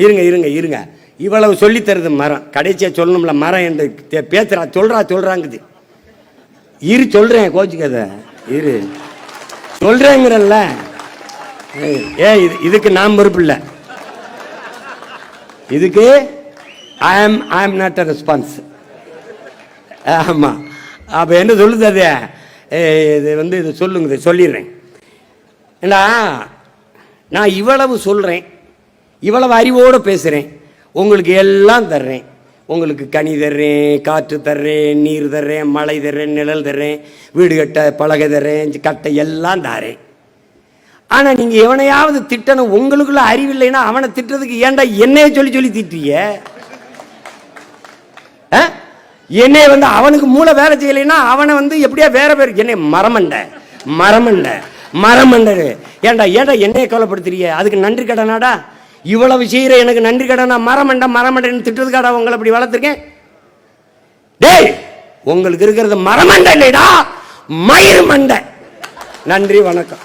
இருங்க இருங்க இருங்க, இவ்வளவு சொல்லித்தருது மரம், கடைசியா சொல்லணும்ல மரம் என்று பேசுறா சொல்றாங்குது. இரு சொல்றேன், கோச்சுக்கத இரு சொல்றேங்கிறல்ல. இதுக்கு நான் பொறுப்பு இல்லை, இதுக்கு ஐ ஆம் நாட் அ ரெஸ்பான்ஸ். ஆமா, அப்ப என்ன சொல்லுது அது? இது இது சொல்லுங்க, சொல்லிடுறேன். ஏண்டா நான் இவ்வளவு சொல்றேன், இவ்வளவு அறிவோடு பேசுறேன், உங்களுக்கு எல்லாம் தர்றேன். உங்களுக்கு கனி தர்றேன், காற்று தர்றேன், நீர் தர்றேன், மழை தர்றேன், நிழல் தர்றேன், வீடு கட்ட பலகை தர்றேன், கட்டை எல்லாம் தாரேன். ஆனா நீங்க எவனையாவது திட்டணும், உங்களுக்குள்ள அறிவில்லைன்னா அவனை திட்டுறதுக்கு ஏன்டா என்னைய சொல்லி திட்டிய? என்னைய அவனுக்கு மூளை வேலை செய்யலைன்னா அவனை எப்படியா வேற பேர் என்னை மரமண்ட ஏன்டா என்னைய கவலைப்படுத்துறிய? அதுக்கு நன்றி கடனாடா? இவ்வளவு செய்யற எனக்கு நன்றி கடனா? மரமண்டன் திட்டுறதுக்காடா உங்களை அப்படி வளர்த்துருக்கேன்? டேய், உங்களுக்கு இருக்கிறது மரமண்ட இல்லைடா, மயிர் மண்டை. நன்றி, வணக்கம்.